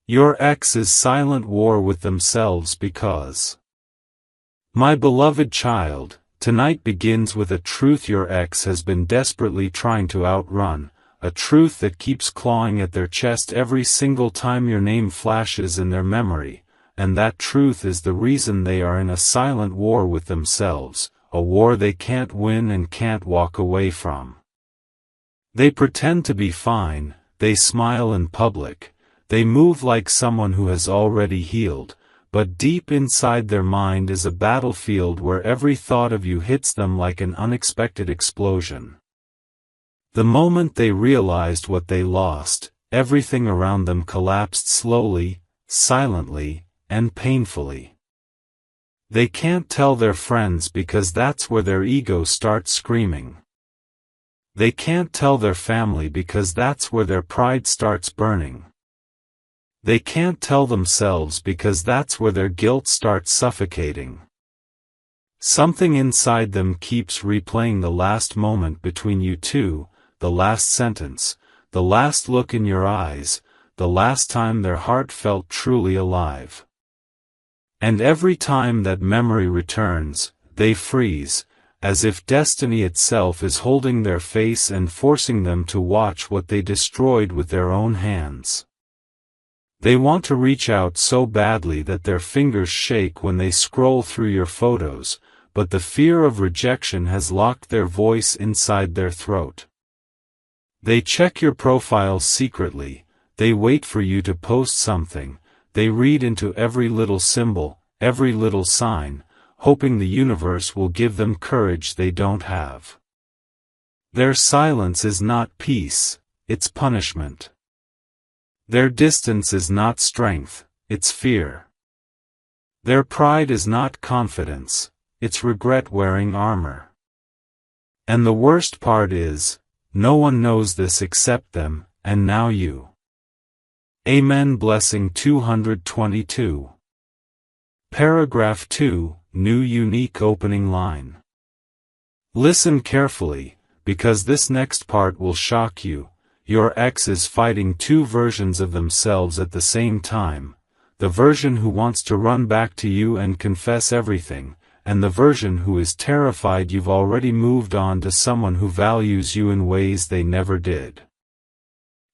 Your ex is silent war with themselves because. My beloved child, tonight begins with a truth your ex has been desperately trying to outrun, a truth that keeps clawing at their chest every single time your name flashes in their memory, and that truth is the reason they are in a silent war with themselves, a war they can't win and can't walk away from. They pretend to be fine, they smile in public, they move like someone who has already healed, but deep inside their mind is a battlefield where every thought of you hits them like an unexpected explosion. The moment they realized what they lost, everything around them collapsed slowly, silently, and painfully. They can't tell their friends because that's where their ego starts screaming. They can't tell their family because that's where their pride starts burning. They can't tell themselves because that's where their guilt starts suffocating. Something inside them keeps replaying the last moment between you two, the last sentence, the last look in your eyes, the last time their heart felt truly alive. And every time that memory returns, they freeze, as if destiny itself is holding their face and forcing them to watch what they destroyed with their own hands. They want to reach out so badly that their fingers shake when they scroll through your photos, but the fear of rejection has locked their voice inside their throat. They check your profile secretly, they wait for you to post something, they read into every little symbol, every little sign, hoping the universe will give them courage they don't have. Their silence is not peace, it's punishment. Their distance is not strength, it's fear. Their pride is not confidence, it's regret wearing armor. And the worst part is, no one knows this except them, and now you. Amen. Blessing 222. Paragraph 2, new unique opening line. Listen carefully, because this next part will shock you. Your ex is fighting two versions of themselves at the same time, the version who wants to run back to you and confess everything, and the version who is terrified you've already moved on to someone who values you in ways they never did.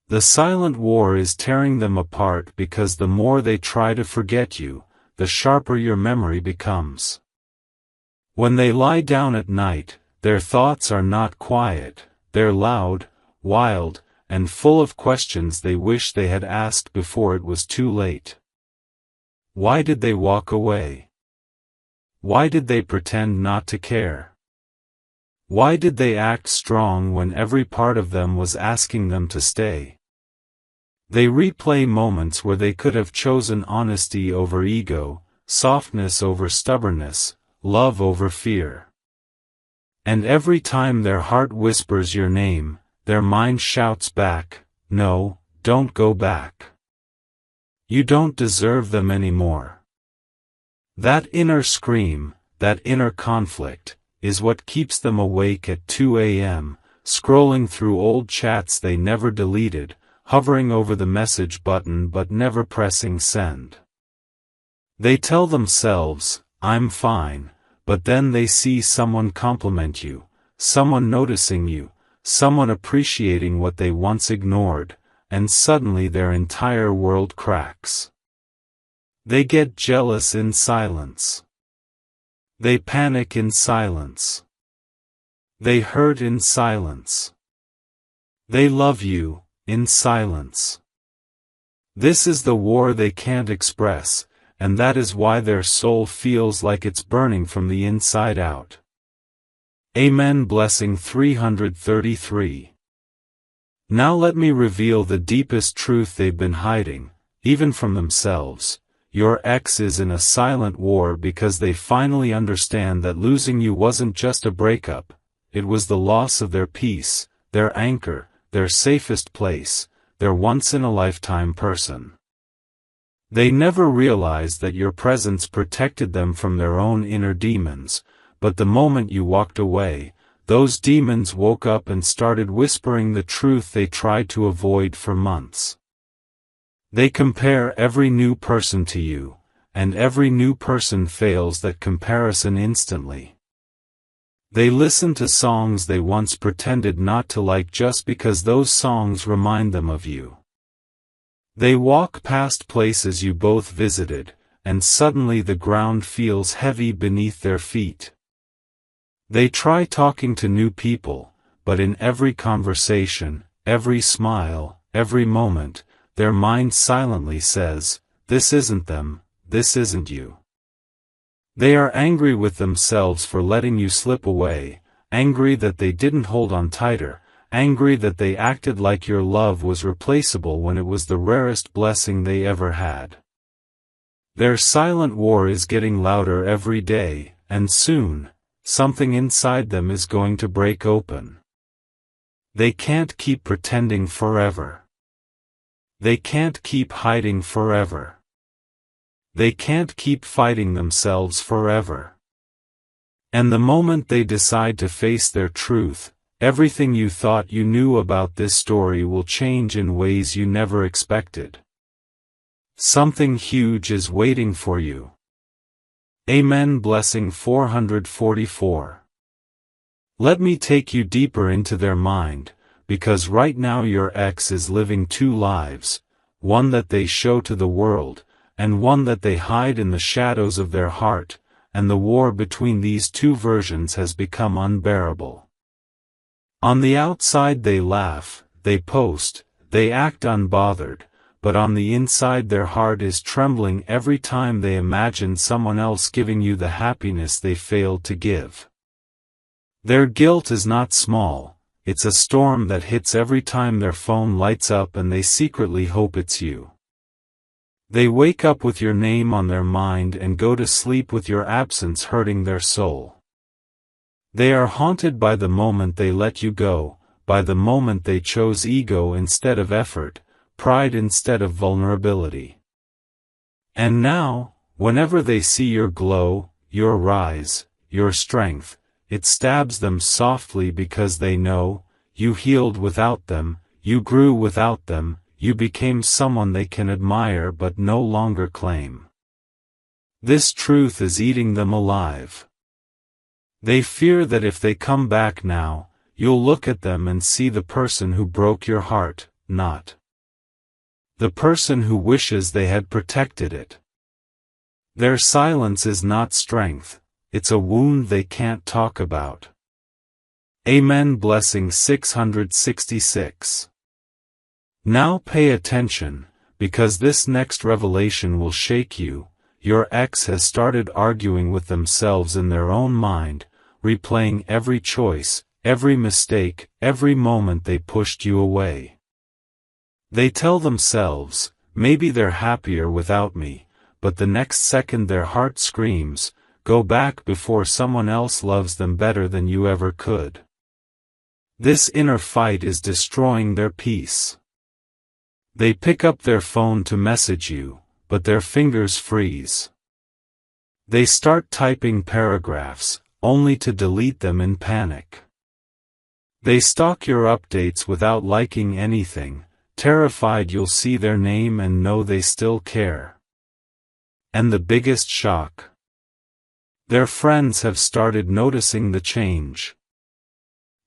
The silent war is tearing them apart because the more they try to forget you, the sharper your memory becomes. When they lie down at night, their thoughts are not quiet, they're loud, wild, and full of questions they wish they had asked before it was too late. Why did they walk away? Why did they pretend not to care? Why did they act strong when every part of them was asking them to stay? They replay moments where they could have chosen honesty over ego, softness over stubbornness, love over fear. And every time their heart whispers your name, their mind shouts back, no, don't go back. You don't deserve them anymore. That inner scream, that inner conflict, is what keeps them awake at 2 a.m., scrolling through old chats they never deleted, hovering over the message button but never pressing send. They tell themselves, I'm fine, but then they see someone compliment you, someone noticing you, someone appreciating what they once ignored, and suddenly their entire world cracks. They get jealous in silence. They panic in silence. They hurt in silence. They love you, in silence. This is the war they can't express, and that is why their soul feels like it's burning from the inside out. Amen. Blessing 333. Now let me reveal the deepest truth they've been hiding, even from themselves. Your ex is in a silent war because they finally understand that losing you wasn't just a breakup, it was the loss of their peace, their anchor, their safest place, their once-in-a-lifetime person. They never realized that your presence protected them from their own inner demons, but the moment you walked away, those demons woke up and started whispering the truth they tried to avoid for months. They compare every new person to you, and every new person fails that comparison instantly. They listen to songs they once pretended not to like just because those songs remind them of you. They walk past places you both visited, and suddenly the ground feels heavy beneath their feet. They try talking to new people, but in every conversation, every smile, every moment, their mind silently says, "This isn't them, this isn't you." They are angry with themselves for letting you slip away, angry that they didn't hold on tighter, angry that they acted like your love was replaceable when it was the rarest blessing they ever had. Their silent war is getting louder every day, and soon, something inside them is going to break open. They can't keep pretending forever. They can't keep hiding forever. They can't keep fighting themselves forever. And the moment they decide to face their truth, everything you thought you knew about this story will change in ways you never expected. Something huge is waiting for you. Amen. Blessing 444. Let me take you deeper into their mind, because right now your ex is living two lives, one that they show to the world, and one that they hide in the shadows of their heart, and the war between these two versions has become unbearable. On the outside they laugh, they post, they act unbothered, but on the inside their heart is trembling every time they imagine someone else giving you the happiness they failed to give. Their guilt is not small, it's a storm that hits every time their phone lights up and they secretly hope it's you. They wake up with your name on their mind and go to sleep with your absence hurting their soul. They are haunted by the moment they let you go, by the moment they chose ego instead of effort, pride instead of vulnerability. And now, whenever they see your glow, your rise, your strength, it stabs them softly because they know, you healed without them, you grew without them, you became someone they can admire but no longer claim. This truth is eating them alive. They fear that if they come back now, you'll look at them and see the person who broke your heart, not the person who wishes they had protected it. Their silence is not strength, it's a wound they can't talk about. Amen. Blessing 666. Now pay attention, because this next revelation will shake you. Your ex has started arguing with themselves in their own mind, replaying every choice, every mistake, every moment they pushed you away. They tell themselves, maybe they're happier without me, but the next second their heart screams, go back before someone else loves them better than you ever could. This inner fight is destroying their peace. They pick up their phone to message you, but their fingers freeze. They start typing paragraphs, only to delete them in panic. They stalk your updates without liking anything, terrified you'll see their name and know they still care. And the biggest shock: their friends have started noticing the change.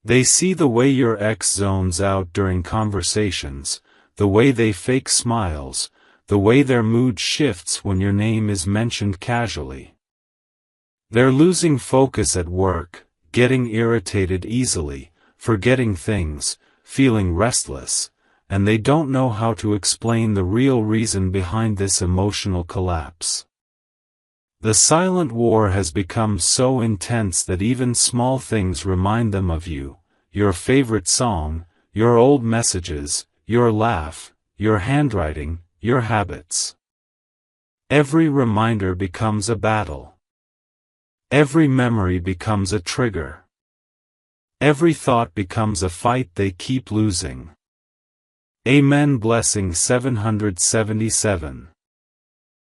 They see the way your ex zones out during conversations, the way they fake smiles, the way their mood shifts when your name is mentioned casually. They're losing focus at work, getting irritated easily, forgetting things, feeling restless, and they don't know how to explain the real reason behind this emotional collapse. The silent war has become so intense that even small things remind them of you, your favorite song, your old messages, your laugh, your handwriting, your habits. Every reminder becomes a battle. Every memory becomes a trigger. Every thought becomes a fight they keep losing. Amen. Blessing 777.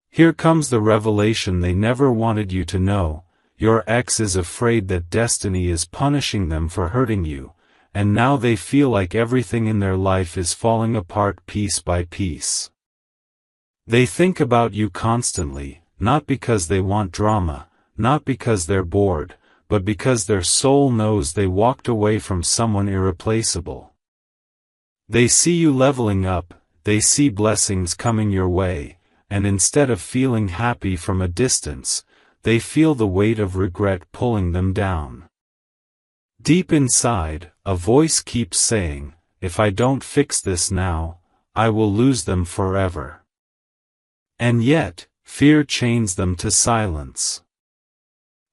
Here comes the revelation they never wanted you to know. Your ex is afraid that destiny is punishing them for hurting you, and now they feel like everything in their life is falling apart piece by piece. They think about you constantly, not because they want drama, not because they're bored, but because their soul knows they walked away from someone irreplaceable. They see you leveling up, they see blessings coming your way, and instead of feeling happy from a distance, they feel the weight of regret pulling them down. Deep inside, a voice keeps saying, "If I don't fix this now, I will lose them forever." And yet, fear chains them to silence.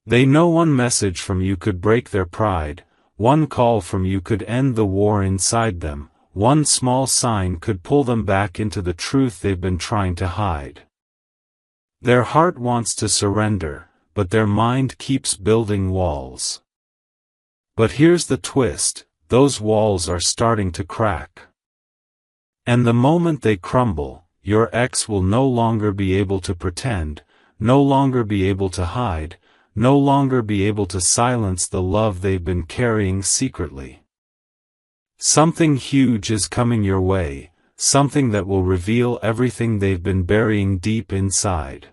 They know one message from you could break their pride, one call from you could end the war inside them, one small sign could pull them back into the truth they've been trying to hide. Their heart wants to surrender, but their mind keeps building walls. But here's the twist, those walls are starting to crack. And the moment they crumble, your ex will no longer be able to pretend, no longer be able to hide, no longer be able to silence the love they've been carrying secretly. Something huge is coming your way, something that will reveal everything they've been burying deep inside.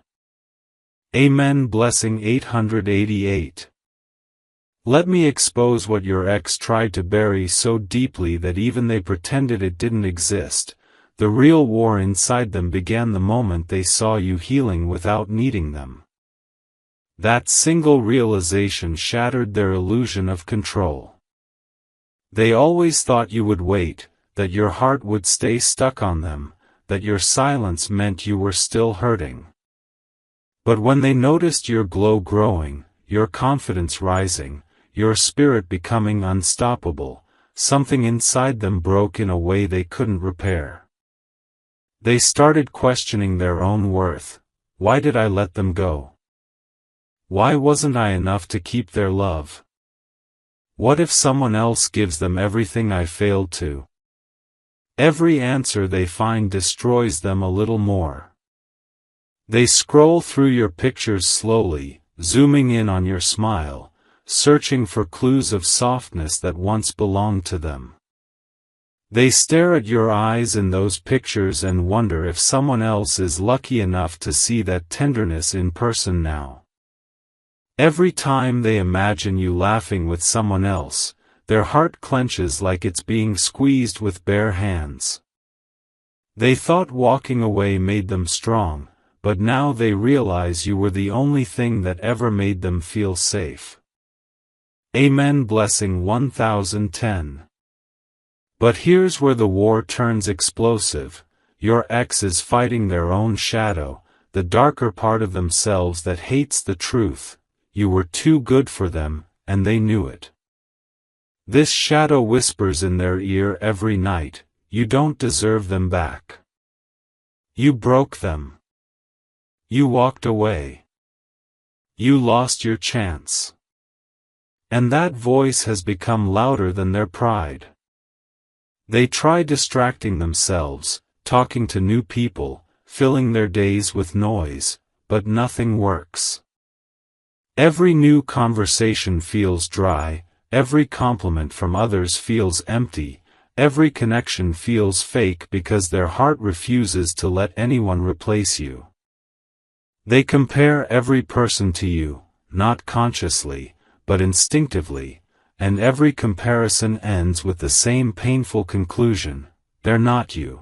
Amen. Blessing 888. Let me expose what your ex tried to bury so deeply that even they pretended it didn't exist. The real war inside them began the moment they saw you healing without needing them. That single realization shattered their illusion of control. They always thought you would wait, that your heart would stay stuck on them, that your silence meant you were still hurting. But when they noticed your glow growing, your confidence rising, your spirit becoming unstoppable, something inside them broke in a way they couldn't repair. They started questioning their own worth. Why did I let them go? Why wasn't I enough to keep their love? What if someone else gives them everything I failed to? Every answer they find destroys them a little more. They scroll through your pictures slowly, zooming in on your smile, searching for clues of softness that once belonged to them. They stare at your eyes in those pictures and wonder if someone else is lucky enough to see that tenderness in person now. Every time they imagine you laughing with someone else, their heart clenches like it's being squeezed with bare hands. They thought walking away made them strong, but now they realize you were the only thing that ever made them feel safe. Amen. Blessing 1010. But here's where the war turns explosive. Your ex is fighting their own shadow, the darker part of themselves that hates the truth. You were too good for them, and they knew it. This shadow whispers in their ear every night, you don't deserve them back. You broke them. You walked away. You lost your chance. And that voice has become louder than their pride. They try distracting themselves, talking to new people, filling their days with noise, but nothing works. Every new conversation feels dry, every compliment from others feels empty, every connection feels fake because their heart refuses to let anyone replace you. They compare every person to you, not consciously, but instinctively, and every comparison ends with the same painful conclusion: they're not you.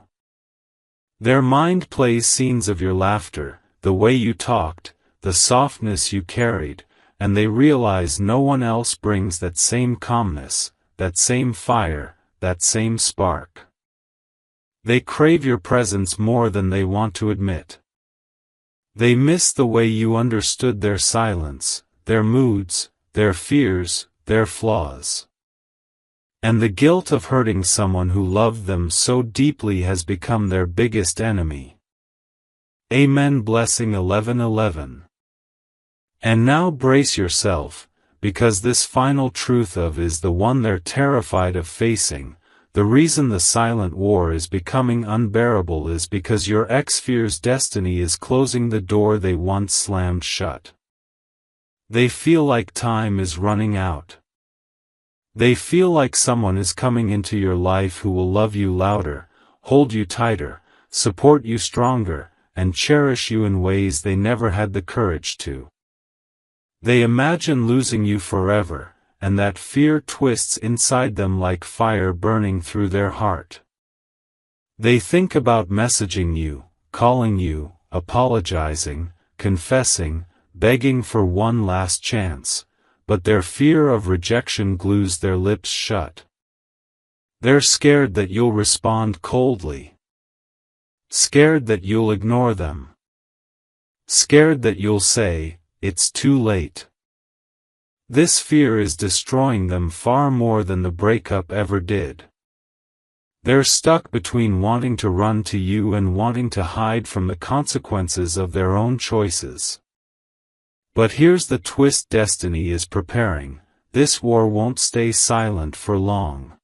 Their mind plays scenes of your laughter, the way you talked, the softness you carried, and they realize no one else brings that same calmness, that same fire, that same spark. They crave your presence more than they want to admit. They miss the way you understood their silence, their moods, their fears, their flaws. And the guilt of hurting someone who loved them so deeply has become their biggest enemy. Amen. Blessing 1111. And now brace yourself, because this final truth is the one they're terrified of facing. The reason the silent war is becoming unbearable is because your ex fears destiny is closing the door they once slammed shut. They feel like time is running out. They feel like someone is coming into your life who will love you louder, hold you tighter, support you stronger, and cherish you in ways they never had the courage to. They imagine losing you forever, and that fear twists inside them like fire burning through their heart. They think about messaging you, calling you, apologizing, confessing, begging for one last chance, but their fear of rejection glues their lips shut. They're scared that you'll respond coldly. Scared that you'll ignore them. Scared that you'll say, "It's too late." This fear is destroying them far more than the breakup ever did. They're stuck between wanting to run to you and wanting to hide from the consequences of their own choices. But here's the twist destiny is preparing: this war won't stay silent for long.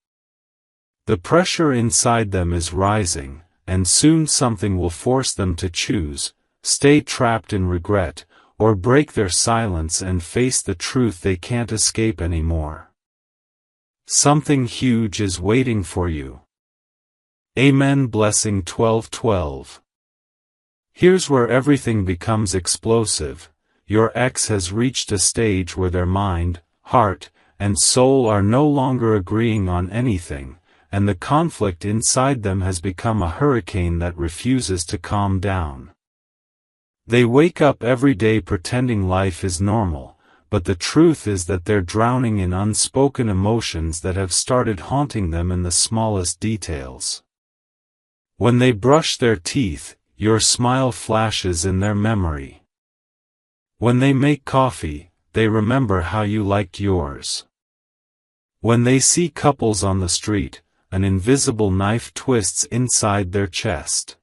The pressure inside them is rising, and soon something will force them to choose: stay trapped in regret, or break their silence and face the truth they can't escape anymore. Something huge is waiting for you. Amen. Blessing 12:12. Here's where everything becomes explosive. Your ex has reached a stage where their mind, heart, and soul are no longer agreeing on anything, and the conflict inside them has become a hurricane that refuses to calm down. They wake up every day pretending life is normal, but the truth is that they're drowning in unspoken emotions that have started haunting them in the smallest details. When they brush their teeth, your smile flashes in their memory. When they make coffee, they remember how you liked yours. When they see couples on the street, an invisible knife twists inside their chest.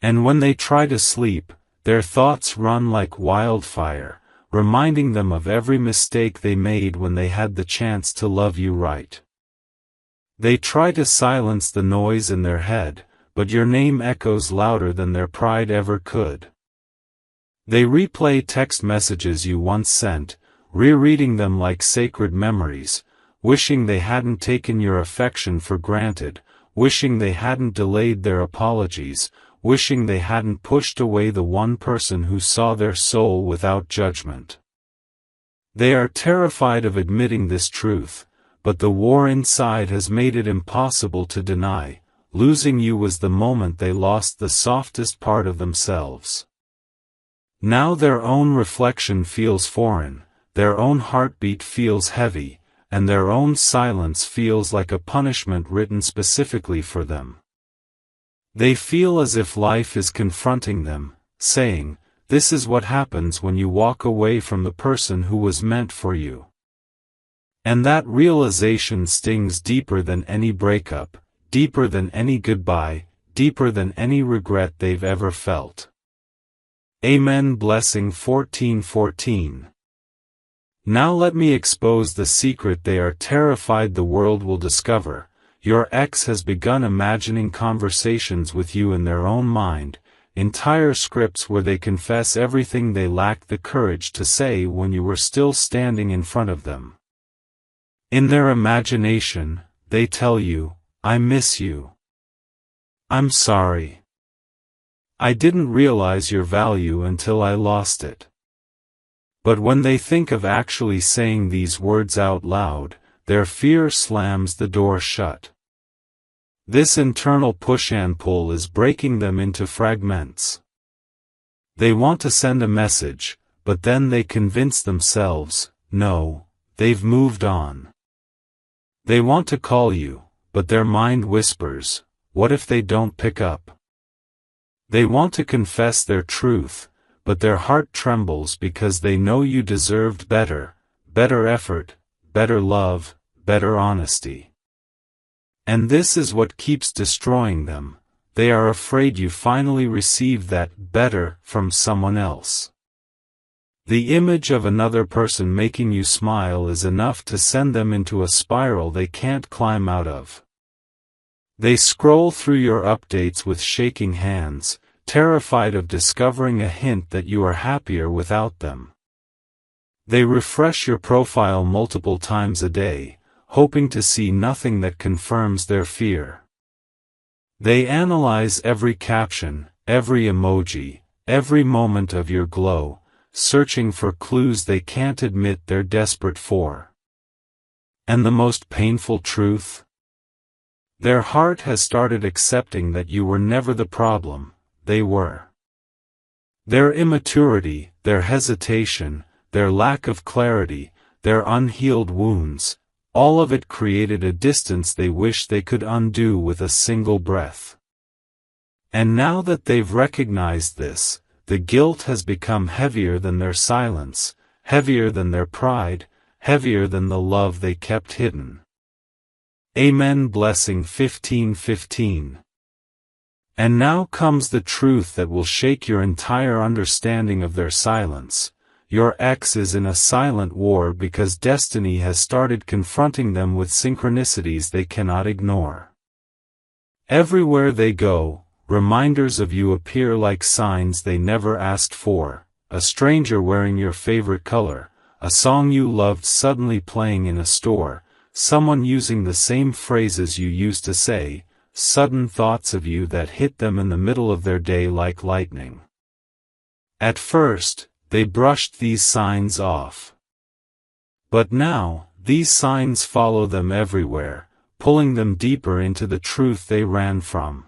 And when they try to sleep, their thoughts run like wildfire, reminding them of every mistake they made when they had the chance to love you right. They try to silence the noise in their head, but your name echoes louder than their pride ever could. They replay text messages you once sent, rereading them like sacred memories, wishing they hadn't taken your affection for granted, wishing they hadn't delayed their apologies, wishing they hadn't pushed away the one person who saw their soul without judgment. They are terrified of admitting this truth, but the war inside has made it impossible to deny. Losing you was the moment they lost the softest part of themselves. Now their own reflection feels foreign, their own heartbeat feels heavy, and their own silence feels like a punishment written specifically for them. They feel as if life is confronting them, saying, "This is what happens when you walk away from the person who was meant for you." And that realization stings deeper than any breakup, deeper than any goodbye, deeper than any regret they've ever felt. Amen. Blessing 14:14. Now let me expose the secret they are terrified the world will discover. Your ex has begun imagining conversations with you in their own mind, entire scripts where they confess everything they lacked the courage to say when you were still standing in front of them. In their imagination, they tell you, "I miss you. I'm sorry. I didn't realize your value until I lost it." But when they think of actually saying these words out loud, their fear slams the door shut. This internal push and pull is breaking them into fragments. They want to send a message, but then they convince themselves, no, they've moved on. They want to call you, but their mind whispers, what if they don't pick up? They want to confess their truth, but their heart trembles because they know you deserved better, better effort, better love, better honesty. And this is what keeps destroying them. They are afraid you finally received that better from someone else. The image of another person making you smile is enough to send them into a spiral they can't climb out of. They scroll through your updates with shaking hands, terrified of discovering a hint that you are happier without them. They refresh your profile multiple times a day, hoping to see nothing that confirms their fear. They analyze every caption, every emoji, every moment of your glow, searching for clues they can't admit they're desperate for. And the most painful truth? Their heart has started accepting that you were never the problem, they were. Their immaturity, their hesitation, their lack of clarity, their unhealed wounds, all of it created a distance they wish they could undo with a single breath. And now that they've recognized this, the guilt has become heavier than their silence, heavier than their pride, heavier than the love they kept hidden. Amen. Blessing 15:15. And now comes the truth that will shake your entire understanding of their silence. Your ex is in a silent war because destiny has started confronting them with synchronicities they cannot ignore. Everywhere they go, reminders of you appear like signs they never asked for, a stranger wearing your favorite color, a song you loved suddenly playing in a store, someone using the same phrases you used to say, sudden thoughts of you that hit them in the middle of their day like lightning. At first, they brushed these signs off. But now, these signs follow them everywhere, pulling them deeper into the truth they ran from.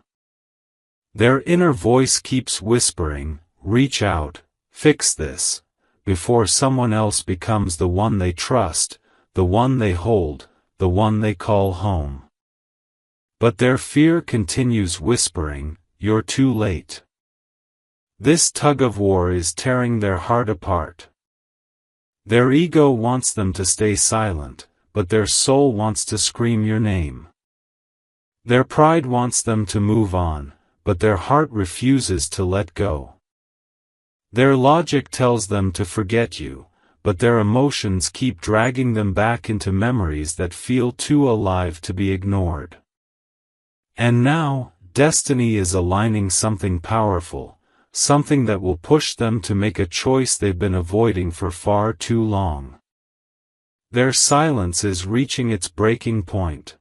Their inner voice keeps whispering, reach out, fix this, before someone else becomes the one they trust, the one they hold, the one they call home. But their fear continues whispering, you're too late. This tug-of-war is tearing their heart apart. Their ego wants them to stay silent, but their soul wants to scream your name. Their pride wants them to move on, but their heart refuses to let go. Their logic tells them to forget you, but their emotions keep dragging them back into memories that feel too alive to be ignored. And now, destiny is aligning something powerful, something that will push them to make a choice they've been avoiding for far too long. Their silence is reaching its breaking point.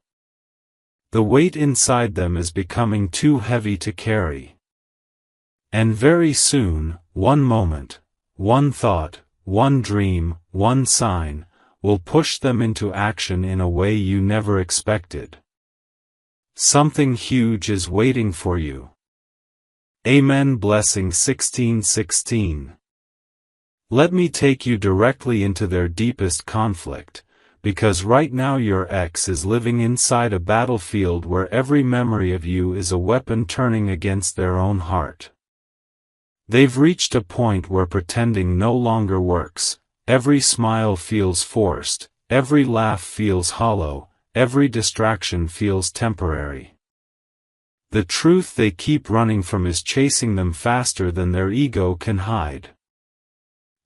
The weight inside them is becoming too heavy to carry. And very soon, one moment, one thought, one dream, one sign, will push them into action in a way you never expected. Something huge is waiting for you. Amen. Blessing 16:16. Let me take you directly into their deepest conflict, because right now your ex is living inside a battlefield where every memory of you is a weapon turning against their own heart. They've reached a point where pretending no longer works, every smile feels forced, every laugh feels hollow, every distraction feels temporary. The truth they keep running from is chasing them faster than their ego can hide.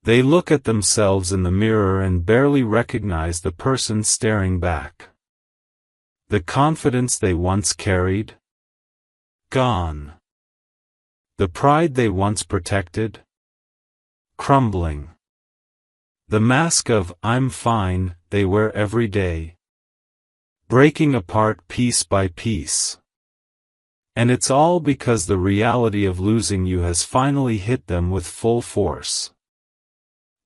They look at themselves in the mirror and barely recognize the person staring back. The confidence they once carried? Gone. The pride they once protected? Crumbling. The mask of "I'm fine" they wear every day? Breaking apart piece by piece. And it's all because the reality of losing you has finally hit them with full force.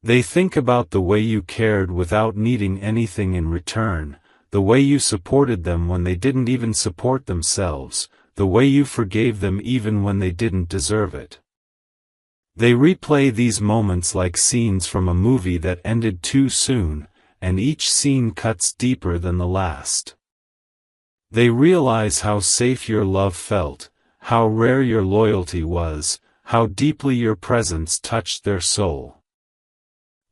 They think about the way you cared without needing anything in return, the way you supported them when they didn't even support themselves, the way you forgave them even when they didn't deserve it. They replay these moments like scenes from a movie that ended too soon, and each scene cuts deeper than the last. They realize how safe your love felt, how rare your loyalty was, how deeply your presence touched their soul.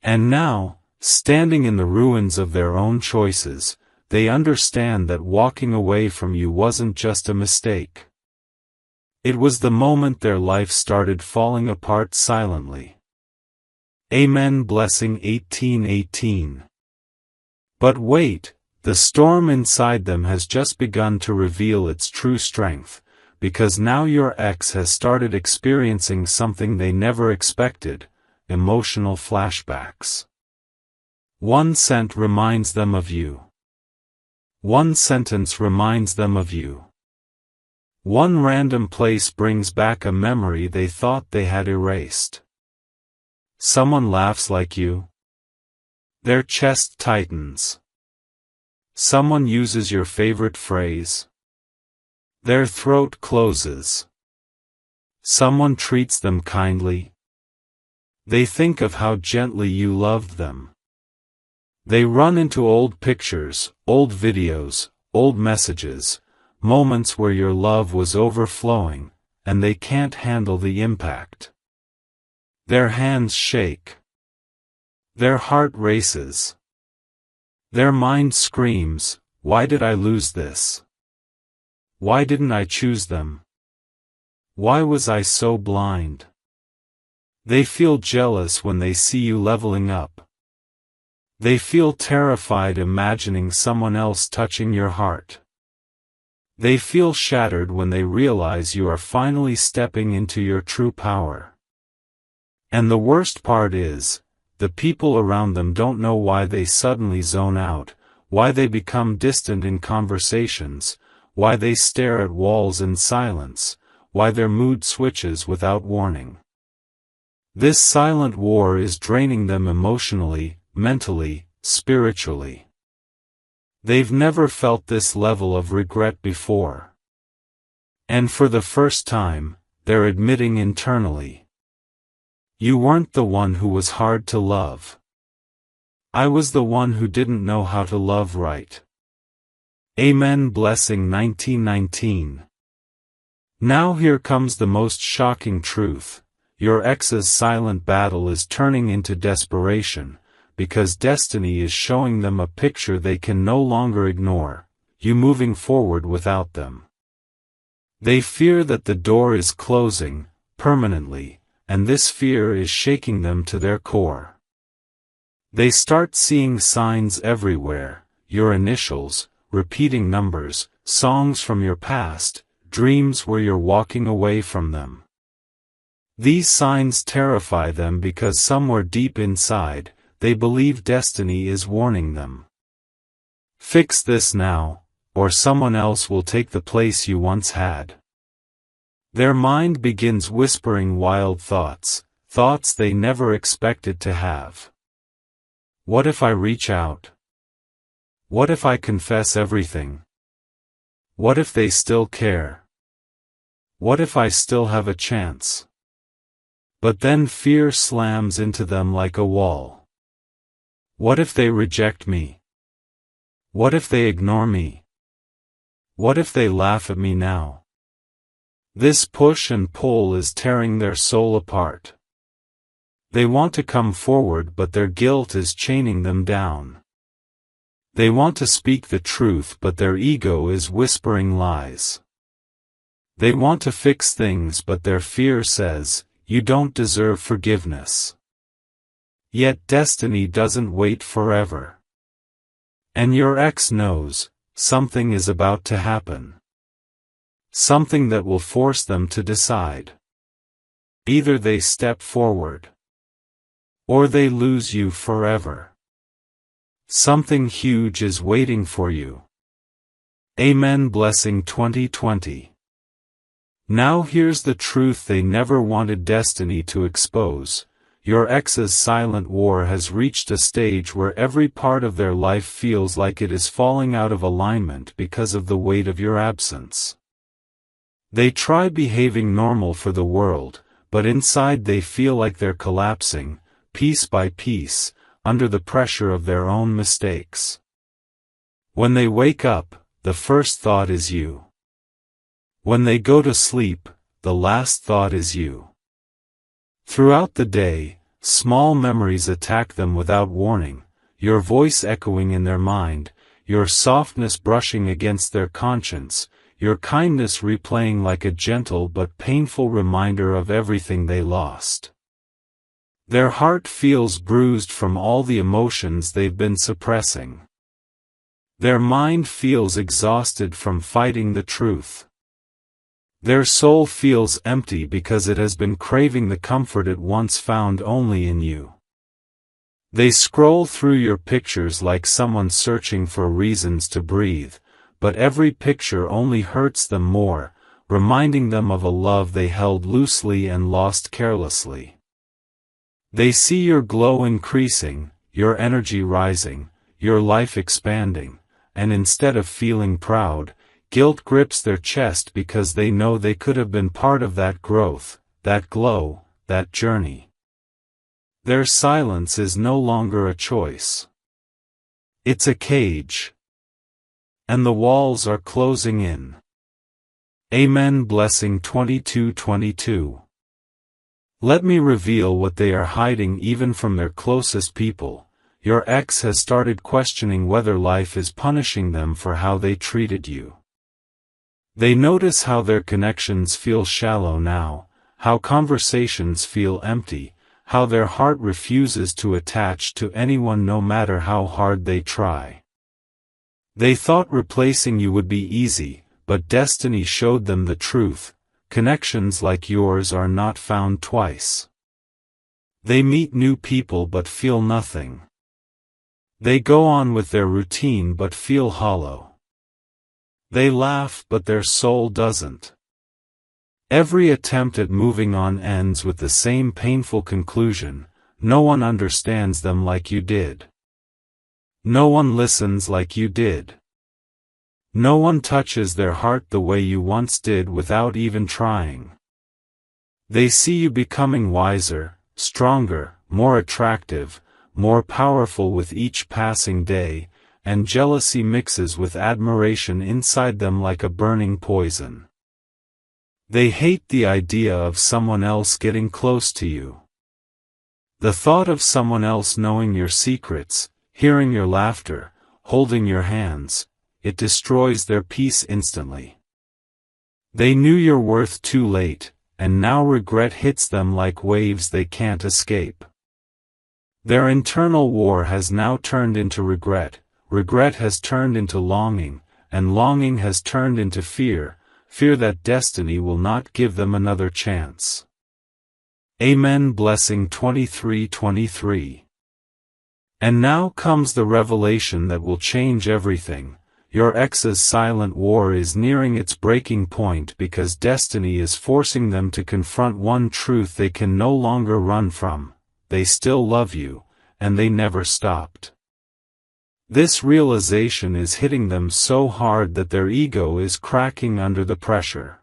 And now, standing in the ruins of their own choices, they understand that walking away from you wasn't just a mistake. It was the moment their life started falling apart silently. Amen. Blessing 18:18. But wait. The storm inside them has just begun to reveal its true strength, because now your ex has started experiencing something they never expected, emotional flashbacks. One scent reminds them of you. One sentence reminds them of you. One random place brings back a memory they thought they had erased. Someone laughs like you. Their chest tightens. Someone uses your favorite phrase. Their throat closes. Someone treats them kindly. They think of how gently you loved them. They run into old pictures, old videos, old messages, moments where your love was overflowing, and they can't handle the impact. Their hands shake. Their heart races. Their mind screams, "Why did I lose this? Why didn't I choose them? Why was I so blind?" They feel jealous when they see you leveling up. They feel terrified imagining someone else touching your heart. They feel shattered when they realize you are finally stepping into your true power. And the worst part is, the people around them don't know why they suddenly zone out, why they become distant in conversations, why they stare at walls in silence, why their mood switches without warning. This silent war is draining them emotionally, mentally, spiritually. They've never felt this level of regret before. And for the first time, they're admitting internally, "You weren't the one who was hard to love. I was the one who didn't know how to love right." Amen. Blessing 1919. Now here comes the most shocking truth. Your ex's silent battle is turning into desperation, because destiny is showing them a picture they can no longer ignore, you moving forward without them. They fear that the door is closing, permanently, and this fear is shaking them to their core. They start seeing signs everywhere, your initials, repeating numbers, songs from your past, dreams where you're walking away from them. These signs terrify them because somewhere deep inside, they believe destiny is warning them. Fix this now, or someone else will take the place you once had. Their mind begins whispering wild thoughts, thoughts they never expected to have. What if I reach out? What if I confess everything? What if they still care? What if I still have a chance? But then fear slams into them like a wall. What if they reject me? What if they ignore me? What if they laugh at me now? This push and pull is tearing their soul apart. They want to come forward, but their guilt is chaining them down. They want to speak the truth, but their ego is whispering lies. They want to fix things, but their fear says, "You don't deserve forgiveness." Yet destiny doesn't wait forever. And your ex knows, something is about to happen. Something that will force them to decide. Either they step forward, or they lose you forever. Something huge is waiting for you. Amen. Blessing 2020. Now here's the truth they never wanted destiny to expose. Your ex's silent war has reached a stage where every part of their life feels like it is falling out of alignment because of the weight of your absence. They try behaving normal for the world, but inside they feel like they're collapsing, piece by piece, under the pressure of their own mistakes. When they wake up, the first thought is you. When they go to sleep, the last thought is you. Throughout the day, small memories attack them without warning, your voice echoing in their mind, your softness brushing against their conscience, your kindness replaying like a gentle but painful reminder of everything they lost. Their heart feels bruised from all the emotions they've been suppressing. Their mind feels exhausted from fighting the truth. Their soul feels empty because it has been craving the comfort it once found only in you. They scroll through your pictures like someone searching for reasons to breathe, but every picture only hurts them more, reminding them of a love they held loosely and lost carelessly. They see your glow increasing, your energy rising, your life expanding, and instead of feeling proud, guilt grips their chest because they know they could have been part of that growth, that glow, that journey. Their silence is no longer a choice. It's a cage. And the walls are closing in. Amen. Blessing 22:22. Let me reveal what they are hiding even from their closest people. Your ex has started questioning whether life is punishing them for how they treated you. They notice how their connections feel shallow now, how conversations feel empty, how their heart refuses to attach to anyone no matter how hard they try. They thought replacing you would be easy, but destiny showed them the truth. Connections like yours are not found twice. They meet new people but feel nothing. They go on with their routine but feel hollow. They laugh but their soul doesn't. Every attempt at moving on ends with the same painful conclusion: no one understands them like you did. No one listens like you did. No one touches their heart the way you once did without even trying. They see you becoming wiser, stronger, more attractive, more powerful with each passing day, and jealousy mixes with admiration inside them like a burning poison. They hate the idea of someone else getting close to you. The thought of someone else knowing your secrets, hearing your laughter, holding your hands, it destroys their peace instantly. They knew your worth too late, and now regret hits them like waves they can't escape. Their internal war has now turned into regret, regret has turned into longing, and longing has turned into fear, fear that destiny will not give them another chance. Amen. Blessing 23:23. And now comes the revelation that will change everything. Your ex's silent war is nearing its breaking point because destiny is forcing them to confront one truth they can no longer run from: they still love you, and they never stopped. This realization is hitting them so hard that their ego is cracking under the pressure.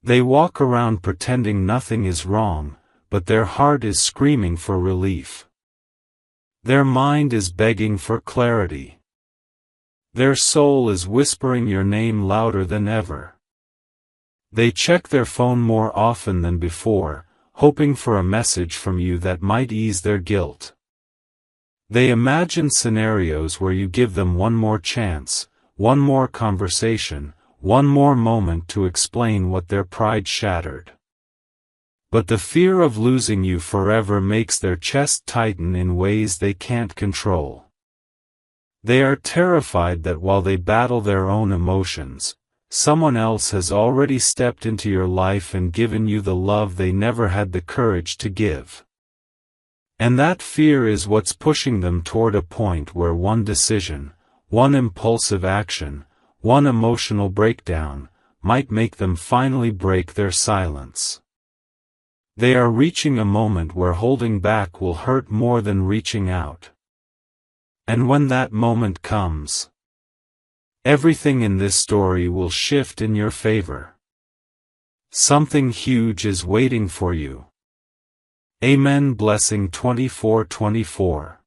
They walk around pretending nothing is wrong, but their heart is screaming for relief. Their mind is begging for clarity. Their soul is whispering your name louder than ever. They check their phone more often than before, hoping for a message from you that might ease their guilt. They imagine scenarios where you give them one more chance, one more conversation, one more moment to explain what their pride shattered. But the fear of losing you forever makes their chest tighten in ways they can't control. They are terrified that while they battle their own emotions, someone else has already stepped into your life and given you the love they never had the courage to give. And that fear is what's pushing them toward a point where one decision, one impulsive action, one emotional breakdown, might make them finally break their silence. They are reaching a moment where holding back will hurt more than reaching out. And when that moment comes, everything in this story will shift in your favor. Something huge is waiting for you. Amen. Blessing 24:24.